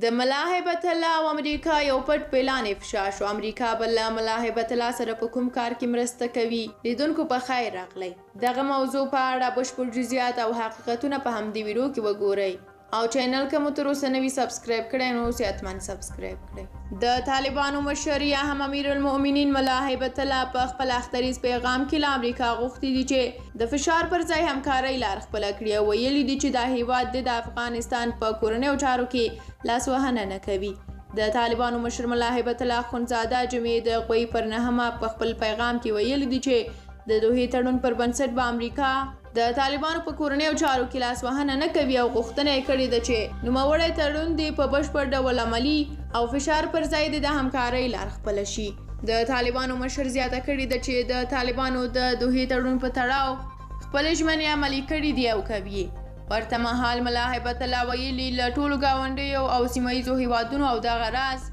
د ملا هیبت الله او امریکا یو پټ پلان افشا شو. امریکا به له ملا هیبت الله سره په کوم کار کې مرسته کوي؟ لیدونکو په خیر راغلی. دغه موضوع په اړه بشپړ جزئیات او حقیقتونه په همدې ویډیو کې وګورئ. او چینل که مو تر اوسه نوي سبسکرایب کړی نو اوس یې حتماً سبسکرایب کړئ. د طالبانو مشر یا هم امیر المؤمنین ملا هیبت الله په خپل اختریز پیغام کې له امریکا غوښتي دي چې د فشار پر ځای همکارۍ لار خپله کړي او ویلي دي چې دا هیواد د افغانستان په کورنیو چارو کې لاسوهنه نه کوي. د طالبانو مشر ملا هیبت الله اخندزاده جمعې د غوی پر 9 په خپل پیغام کې ویلي دي چې د دوحې تړون پر بنسټ به امریکا د طالبانو په کورنیو چارو کې لاسوهنه نه کوي او غوښتنه یې کړې ده چې نوموړی تړون دې په بشپړ ډول عملي او فشار پر ځای د همکارۍ لار خپله شي. د طالبانو مشر زیاته کړې ده چې د طالبانو د دوحې تړون په تړاو خپلې ژمنې عملي کړي دي او کوي. ورته مهال ملا هیبت الله ویلي له ټولو ګاونډیو او سیمه ییزو هیوادونو او دغه راز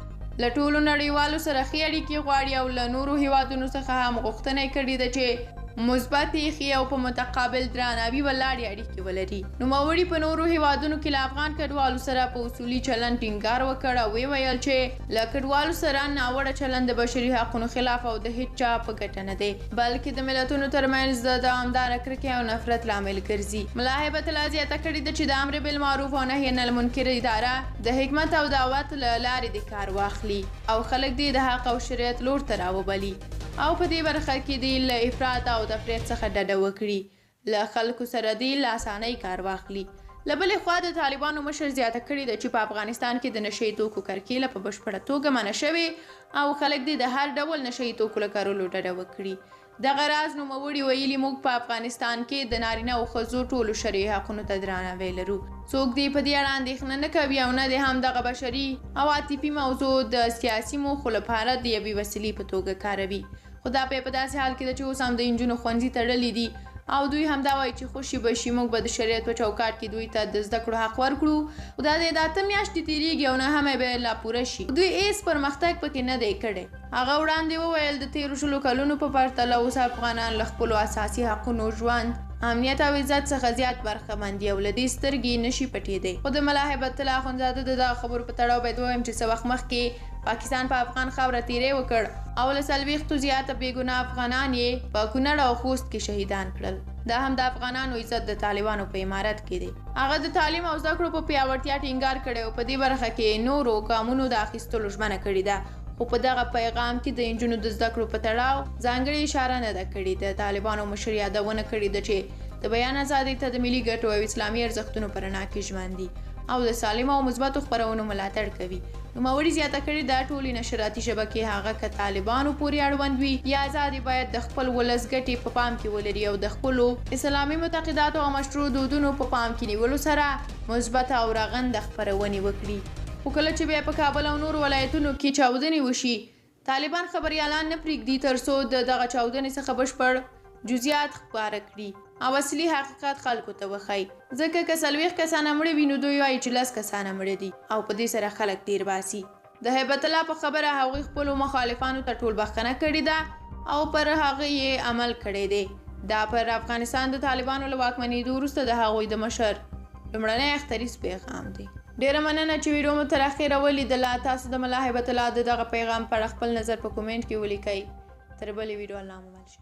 له ټولو نړیوالو سره ښې اړیکې غواړي او له نورو هیوادونو څخه هم غوښتنه یې کړې ده چې مثبت ښې او په متقابل درناوي ولاړې اړیکې ولري. نوموړي په نورو هیوادونو کې له افغان کډوالو سره په اصولي چلند ټینګار وکړ او ویل چې له کډوالو سره ناوړه چلند د بشري حقونو خلاف او د هیڅ چا په ګټه نه دی بلکې د ملتونو ترمنځ د دوامداره کرکې او نفرت لامل ګرځي. ملا هیبت الله زیاته کړې ده چې د امر بالمعروف او نهي عن المنکر اداره د حکمت او دعوت له لارې د کار واخلي او خلک دې د حق او شریعت لور ته راوبلي او په دې برخه کې دې له افراط او تفریط څخه ډډه وکړي، له خلکو سره دې له اسانۍ کار واخلي. له بلې خوا د طالبانو مشر زیاته کړې ده چې په افغانستان کې د نشه یي توکو کرکیله په بشپړه توګه منع شوې او خلک دې د هر ډول نشه یي توکو له کارولو ډډه وکړي. دغه راز نوموړي ویلي موږ په افغانستان کې د نارینه او ښځو ټولو شرعي حقونو ته درناوی لرو. څوک دې په دې اړه اندېښنه نه کوي او نه دې هم دغه بشري او عاطفي موضوع د سیاسي موخو لپاره د یوې وسیلې په توګه کاروي. خو دا په داسې حال کې ده چې اوس هم د نجونو ښوونځي تړلي دي او دوی همدا وایي چې خوشي به شي موږ به د شریعت په چوکاټ کې دوی ته د زده کړو حق ورکړو. خو دا د 8 میاشتې تېرېږي او نه هم یې به لا پوره شي. دوی هېڅ پرمختګ پکې نه دی کړی. هغه وړاندې وویل د تېرو 20 کلونو په پرتله اوس افغانان له خپلو اساسي حقونو ژوند امنیت او عزت څخه زیات برخمن دي او له دې سترګې نشي پټېدی. خو د ملا هیبت الله اخندزاده د دغه خبرو په تړاو باید ووایم چې څه وخت مخکې پاکستان په افغان خاوره تیری وکړ او له 40 زیاته بېګناه افغانان یې په کونړ او خوست کې شهیدان کړل. دا هم د افغانانو عزت د طالبانو په امارت کې دی. هغه د تعلیم او زده کړو په پیاوړتیا ټینګار کړی او په دې برخه کې نورو ګامونو د اخیستلو ژمنه کړې ده. خو په دغه پیغام کې د نجونو د زده کړو په تړاو ځانګړې اشاره نه ده کړې. د طالبانو مشر یادونه کړې ده چې د بیان ازادۍ ته د ملي ګټو او اسلامي ارزښتونو په رڼا کې ژوند دي او د سالمو او مثبتو خپرونو ملاتړ کوي. نوموړي زیاته کړې دا ټولې نشراتي شبکې هغه که طالبانو پورې اړوند وي یا ازادي باید د خپل ولس ګټې په پام کې ولري او د خپلو اسلامي معتقداتو او مشروع دودونو په پام کې نیولو سره مثبته او رغنده خپرونې وکړي. خو کله چې بیا په کابل او نورو ولایتونو کې چاودنې وشي طالبان خبریالان نه پرېږدي تر څو د دغه چاودنې څخه بشپړ جزئیات خپاره کړي او اصلي حقیقت خلکو ته وښایي. ځکه که 40 کسانه مړه وي نو دوی وایي چې 10 کسانه مړه دي او په دې سره خلک تیر باسي. د هیبت الله په خبره هغوی خپلو مخالفانو ته ټول بخښنه کړې ده او پر هغه یې عمل کړی دی. دا پر افغانستان د طالبانو له واکمنېدو وروسته د هغوی د مشر لومړنی اختریز پیغام دی. ډیره مننه چې ویډیو مو تر اخره ولیدله. تاسو د ملا هیبت الله د دغه پیغام پر خپل نظر په کومنټ کې ولیکئ. تر بلې ویډیو الله مو مل شه.